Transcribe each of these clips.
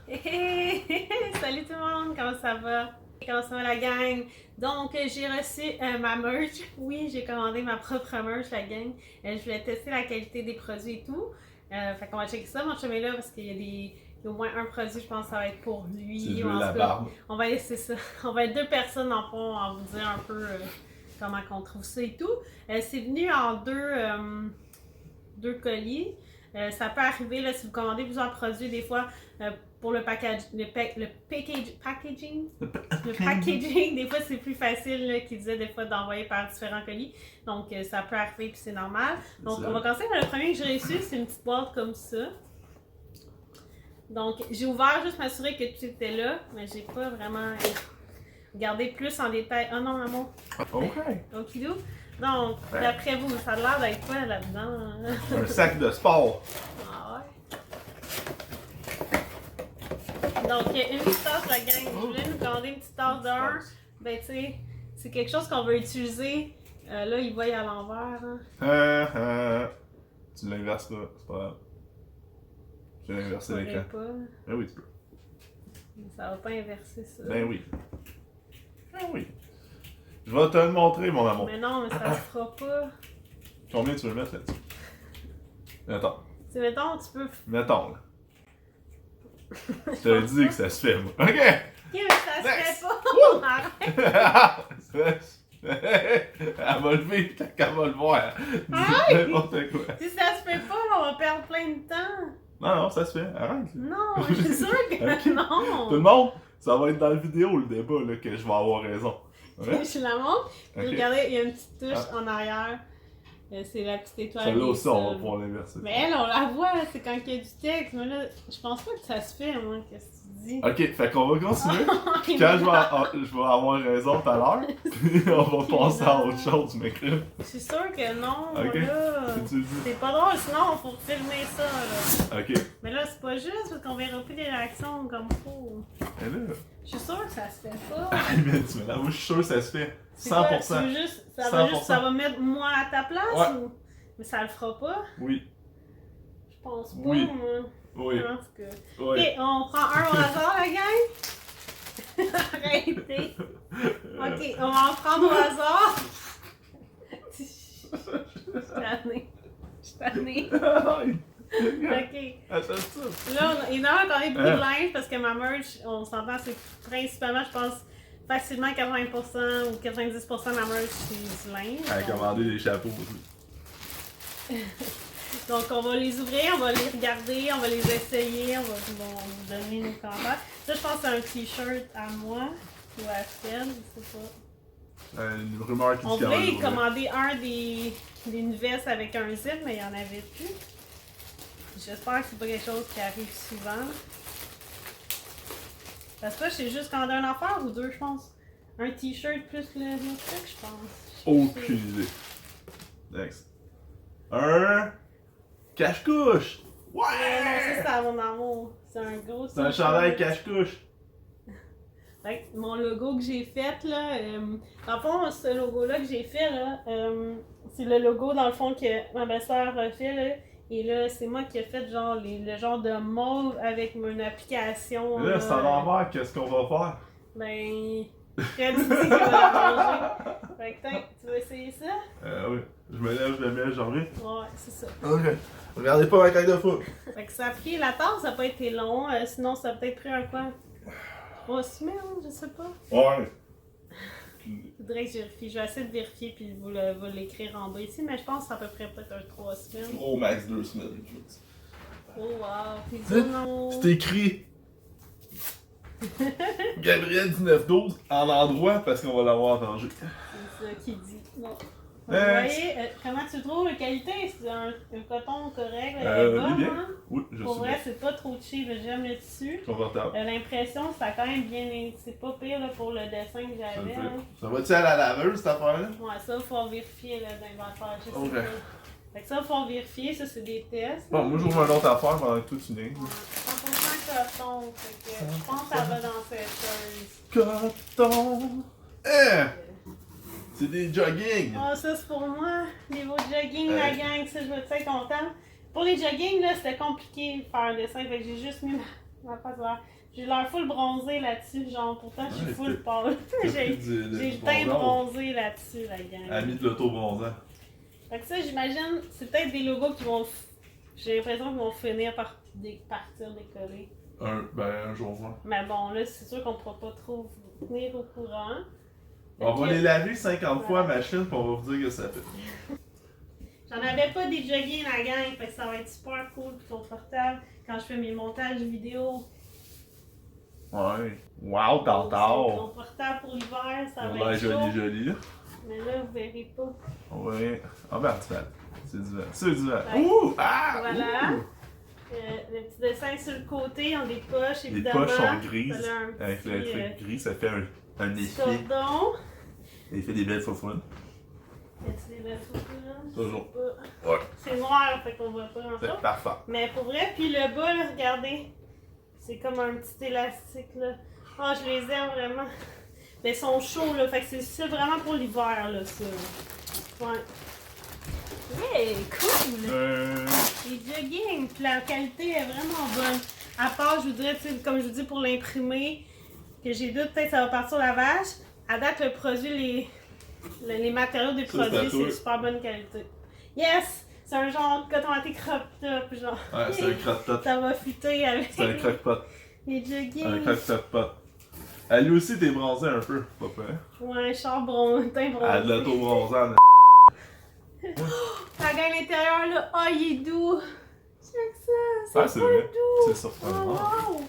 Hey! Salut tout le monde, comment ça va? Comment ça va la gang? Donc, j'ai reçu ma merch. Oui, j'ai commandé ma propre merch, la gang. Je voulais tester la qualité des produits et tout. Fait qu'on va checker ça. Mon chum est là parce qu'il y a il y a au moins un produit, je pense que ça va être pour lui. C'est de la barbe. On va laisser ça. On va être deux personnes en fond à vous dire un peu comment on trouve ça et tout. C'est venu en deux colis. Ça peut arriver là, si vous commandez plusieurs produits, des fois pour le packaging, des fois c'est plus facile qu'ils disaient des fois d'envoyer par différents colis. Donc ça peut arriver puis c'est normal. Donc on va commencer par le premier que j'ai reçu, c'est une petite boîte comme ça. Donc j'ai ouvert juste m'assurer que tout était là, mais j'ai pas vraiment regardé plus en détail. Oh non maman. Ok. Okidou. Donc, d'après vous, ça a l'air d'être quoi là-dedans? Un sac de sport. Ah ouais. Donc, une petite tasse, la gang. Je voulais nous commander une petite tasse d'un. Ben, tu sais, c'est quelque chose qu'on veut utiliser. Là, il va y à l'envers. Hein. Tu l'inverses là, c'est pas grave. Je vais inverser l'écran. Ben oui, tu peux. Ça va pas inverser ça. Ben oui. Ben oui. Je vais te le montrer, mon amour. Mais non, mais ça se fera pas. Combien tu veux mettre là-dessus? Mettons. C'est mettons, tu peux. Mettons, là. Je te dis que ça se fait, moi. OK! Ok, mais ça se fait pas! Arrête! Elle va lever quand elle va le voir. Arrête! N'importe quoi. Si ça se fait pas, on va perdre plein de temps. Non, ça se fait. Arrête. Non, je suis sûre que Okay. non. Tout le monde, ça va être dans la vidéo, le débat, là, que je vais avoir raison. Ouais? Je la montre. Okay. Regardez, il y a une petite touche en arrière. C'est la petite étoile. Celle-là aussi, on va pouvoir l'inverser. Mais elle, on la voit, c'est quand il y a du texte. Mais là, je pense pas que ça se fait, moi. Qu'est-ce que tu dis? Ok, fait qu'on va continuer. Quand je vais avoir raison tout à l'heure, on va passer à autre chose, mais crème. Je suis sûre que non, Okay. là. C'est pas drôle, sinon, faut filmer ça, là. Ok. Mais là, c'est pas juste parce qu'on verra plus les réactions comme faut. Et là. Je suis sûre que ça se fait pas. Mais tu là, moi, je suis sûr que ça se fait. 100%. Ça va mettre moi à ta place ouais. ou... Mais ça le fera pas? Oui. Je pense pas, oui. moi. Oui. En tout cas. Oui. Ok, on prend un au hasard, la gang? Arrêtez. Ok, on va en prendre au hasard. Je suis tannée. Ok. Attends ça. Là, il y en a qu'on ait beaucoup de linge parce que ma merch, on s'entend, c'est principalement, je pense, facilement 80% ou 90% de ma merch, c'est du linge. Elle a commandé des chapeaux aussi. Donc, on va les ouvrir, on va les regarder, on va les essayer, on va vous donner nos commentaires. Ça, je pense que c'est un t-shirt à moi ou à Fred, je sais pas. Une rumeur qui dit On qu'il y en a voulait une commander une veste avec un zip, mais il n'y en avait plus. J'espère que c'est pas quelque chose qui arrive souvent. Parce que là, j'ai juste commandé un affaire ou deux, je pense. Un t-shirt plus le truc, je pense. Aucune idée. Next. Un cache-couche! Non, ça, c'est à mon amour. C'est un gros C'est un chandail cache-couche. Mon logo que j'ai fait, là, dans le fond, ce logo-là que j'ai fait, là, c'est le logo, dans le fond, que ma belle-sœur a fait, là. Et là, c'est moi qui ai fait, genre, le genre de mauve avec une application. Et là, c'est à l'envers, qu'est-ce qu'on va faire? Ben, Fred dit qu'il va la manger. Fait que, tu veux essayer ça? Oui. Je me lève, je le mets, j'en reviens. Ouais, c'est ça. Ok. Regardez pas ma caille de fou. Fait que ça a pris, la tasse, ça n'a pas été long, sinon ça a peut-être pris un quoi? 3 semaines, je sais pas. Ouais. Faudrait que je vérifie. Je vais essayer de vérifier puis vous l'écrire en bas ici, mais je pense que c'est à peu près peut-être un 3 semaines. Au max 2 semaines. Oh wow, puis non. C'est écrit Gabriel 1912 en endroit parce qu'on va l'avoir arrangé. C'est ça qui dit. Bon. Vous voyez, comment tu trouves la qualité? C'est un coton correct, elle est bonne, bien. hein? Oui, je Pour suis vrai, bien. c'est pas trop cheap, j'aime le tissu. Confortable. L'impression, ça a quand même bien. C'est pas pire là, pour le dessin que Ça, j'avais. Hein. ça va-tu à la laveuse cette affaire-là? Ouais, ça, il faut vérifier l'inventaire. Je sais Ok. pas. Fait que ça, il faut vérifier, ça, c'est des tests. Bon, moi j'ouvre une autre affaire pendant que toi tu lignes. Ouais, 100% coton, fait que je pense que ça va dans cette chose. Coton! Eh! C'est des jogging! Ah, ça, c'est pour moi, niveau jogging. jogging, la gang, ça, je vais être contente. Pour les joggings, là, c'était compliqué de faire le dessin, fait que j'ai juste mis ma face là. J'ai l'air full bronzé là-dessus, genre, pourtant je suis full pâle. J'ai le teint bronzé là-dessus, la gang. Ami de l'auto-bronzant. Fait que ça, j'imagine, c'est peut-être des logos qui vont. J'ai l'impression qu'ils vont finir par partir décoller. Un jour, ouais. Mais bon, là, c'est sûr qu'on pourra pas trop vous tenir au courant. On va les laver 50 fois à machine, puis on va vous dire que ça fait. J'en avais pas des joggings, la gang, fait que ça va être super cool et confortable quand je fais mes montages vidéo. Ouais. Wow, C'est tard. confortable pour l'hiver, ça On va va être chaud. joli. Mais là, vous verrez pas. Ouais. Ah ben, tu vas. C'est du vent. C'est du vent. Ouais. Ouh! Ah! Voilà. Ouh! Le petit dessin sur le côté, on a des poches, Les évidemment. poches sont grises. Ça a un Avec petit, le truc gris, ça fait un petit effet. cordon. L'effet des belles faufounes. Y a-t-il des belles photos là? Toujours. Je sais pas. Ouais. C'est noir, fait qu'on voit pas grand chose. C'est parfait. Mais pour vrai, puis le bas, là, regardez. C'est comme un petit élastique là. Oh, je les aime vraiment. Mais ils sont chauds là, fait que c'est ça vraiment pour l'hiver là, ça. Ouais. Yeah, cool! Les jogging, puis la qualité est vraiment bonne. À part, je voudrais, tu sais, comme je vous dis, pour l'imprimer, que j'ai doute, peut-être ça va partir au lavage. À date, le produit, les matériaux des produits, c'est super bonne qualité. Yes! C'est un genre de coton watté crop top, genre. Ouais, c'est un croque-pot. Ça va fuiter avec C'est un croque-pot. les jogging. Un croque-pot. Elle lui aussi, t'es bronzé un peu, papa. Ouais, char teint bronzé. Elle a de l'auto-bronzant. Regarde l'intérieur là, oh il est doux! Check ça, c'est vrai. doux! C'est surprenant. Oh, wow!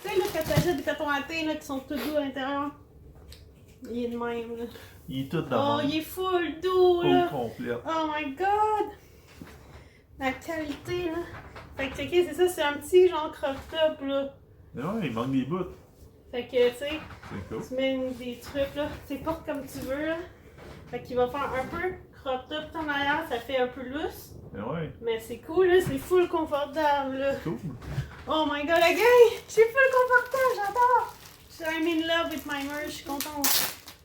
Tu sais là, quand t'achètes des cotons wattés là, qui sont tout doux à l'intérieur, il est de même là. Il est tout Oh, dans il est full doux là! Au complet. Oh my god! La qualité là! Fait que checker, c'est ça, c'est un petit genre crop top là. Mais ouais, il manque des bouts. Fait que tu sais, C'est cool. tu mets des trucs là, tu portes comme tu veux là. Fait qu'il va faire un peu crop top en arrière, ça fait un peu lousse. Mais ouais, Mais c'est cool là, c'est full confortable là. cool. Oh my god, la gang! Je suis full confortable, j'adore! I'm in love with my merch, je suis contente.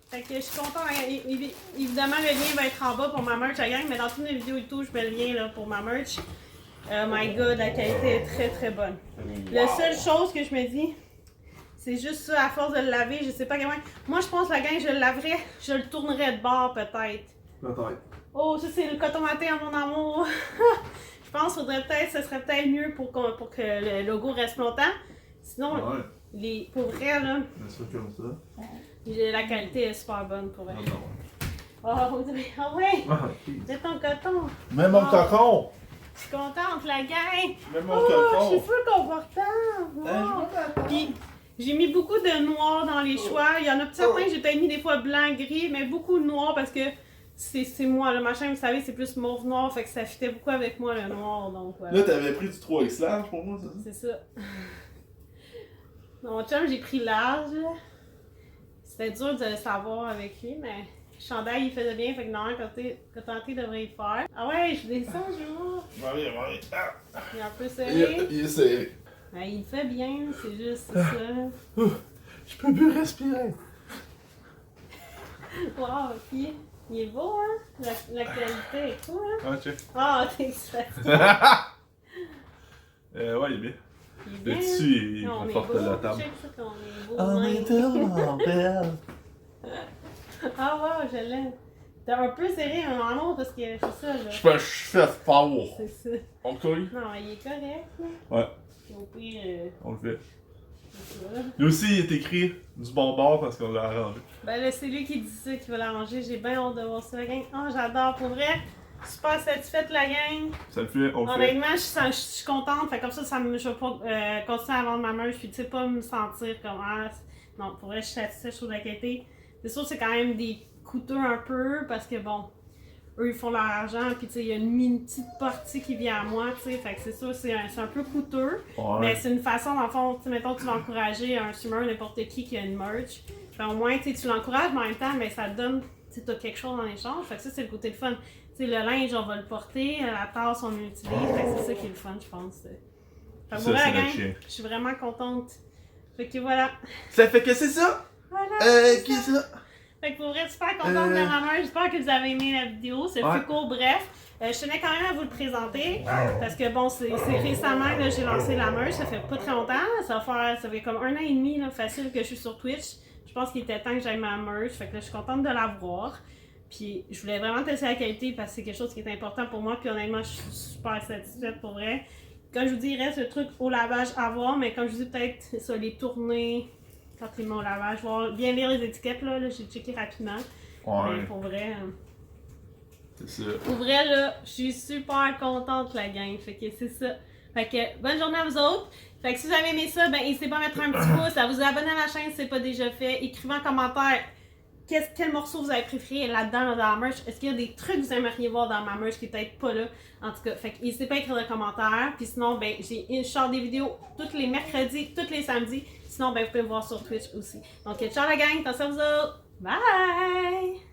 Fait que je suis contente. Évidemment, le lien va être en bas pour ma merch, la gang, mais dans toutes mes vidéos et tout, je mets le lien là, pour ma merch. Oh my god, la qualité est très très bonne. La seule chose que je me dis, c'est juste ça, à force de le laver, je sais pas comment. Moi, je pense, la gang, je le laverais, je le tournerais de bord peut-être. Peut-être. Oh, ça, c'est le coton watté à mon amour. Je pense que ce serait peut-être mieux pour que le logo reste longtemps. Sinon, Ouais. pour vrai, là, Mais ça comme ça. la qualité est super bonne pour vrai. Ah non. Oh, ah ouais, Ah, c'est ton coton. Mets mon cocon! Je suis contente, la gang. Mets mon Oh, je cocon! suis full confortable. Wow. Puis, j'ai mis beaucoup de noir dans les choix. Il y en a certains que j'ai peut-être mis des fois blanc, gris, mais beaucoup de noir parce que c'est moi. Le machin, vous savez, c'est plus mauve noir, fait que ça fitait beaucoup avec moi le noir. Donc, voilà. Là, t'avais pris du 3X large pour moi, c'est ça? C'est ça. Mon chum, j'ai pris large. C'était dur de le savoir avec lui, mais le chandail, il faisait bien, fait que normalement, quand devrait y faire. Ah ouais, je descends, je vois. Ouais. Il est un peu serré. Il est serré. Ouais, il fait bien, c'est juste ça. Je peux plus respirer. Wow, ok. Il est beau, hein? La qualité est cool, hein? Ah, check. Ah, t'es fatigué. Ouais, il est bien. Il est Le bien. tissu, il Non, on est conforte beau. la table. Check ça, qu'on est beau. On même. est tellement belle. Ah, wow, je l'aime. T'es un peu serré un moment parce que c'est ça, là. Je fais fort. C'est ça. On le colle? Non, il est correct, là. Ouais, Au pire, on le fait. c'est ça. Lui aussi, il est écrit du bon bord parce qu'on l'a arrangé. Ben là, c'est lui qui dit ça, qui va l'arranger. J'ai bien hâte de voir ça, la gang. Oh, j'adore, pour vrai. Super satisfaite, la gang. Ça le fait, on le fait. Honnêtement, je suis contente. Fait comme ça, je vais pas continuer à vendre ma merch. Puis, tu sais, pas me sentir comme. Ah, non, pour vrai, je suis satisfaite, je trouve la qualité. C'est sûr, c'est quand même des coûteux un peu parce que bon, eux, ils font leur argent. Puis, tu sais, il y a une petite partie qui vient à moi, tu sais. Fait que c'est sûr, c'est un peu coûteux. Ouais. Mais c'est une façon, dans le fond, tu sais, mettons, tu vas encourager un streamer, n'importe qui a une merch. Fait au moins, tu sais, tu l'encourages, mais en même temps, mais ça te donne, tu sais, quelque chose en échange. Fait que ça, c'est le côté de fun. Tu sais, le linge, on va le porter, la tasse, on l'utilise. Fait que c'est ça qui est le fun, je pense. Fait que Ça, voilà, c'est gang, notre chien. je suis vraiment contente. Fait que voilà. Ça fait que c'est ça? Voilà. Qui est ça? Fait que pour vrai, super contente de ma mère. J'espère que vous avez aimé la vidéo. C'est plus court, bref. Je tenais quand même à vous le présenter parce que bon, c'est récemment que j'ai lancé la merch, ça fait pas très longtemps, ça fait comme 1 an et demi là, facile que je suis sur Twitch. Je pense qu'il était temps que j'aille ma merch, fait que là je suis contente de l'avoir. Puis je voulais vraiment tester la qualité parce que c'est quelque chose qui est important pour moi, puis honnêtement je suis super satisfaite pour vrai. Comme je vous dis, il reste le truc au lavage à voir, mais comme je vous dis, peut-être ça, les tourner quand ils m'ont au lavage, voir, bien lire les étiquettes là, j'ai checké rapidement. Ouais. Mais pour vrai. C'est ça. Pour vrai, là, je suis super contente, la gang. Fait que c'est ça. Fait que bonne journée à vous autres. Fait que si vous avez aimé ça, ben n'hésitez pas à mettre un petit pouce, à vous abonner à la chaîne si c'est pas déjà fait. Écrivez en commentaire quel morceau vous avez préféré là-dedans, dans la merch. Est-ce qu'il y a des trucs que vous aimeriez voir dans ma merch qui est peut-être pas là? En tout cas, fait que n'hésitez pas à écrire dans les commentaires. Puis sinon, ben je sors des vidéos tous les mercredis, tous les samedis. Sinon, ben vous pouvez me voir sur Twitch aussi. Donc ciao la gang, attention à vous autres. Bye!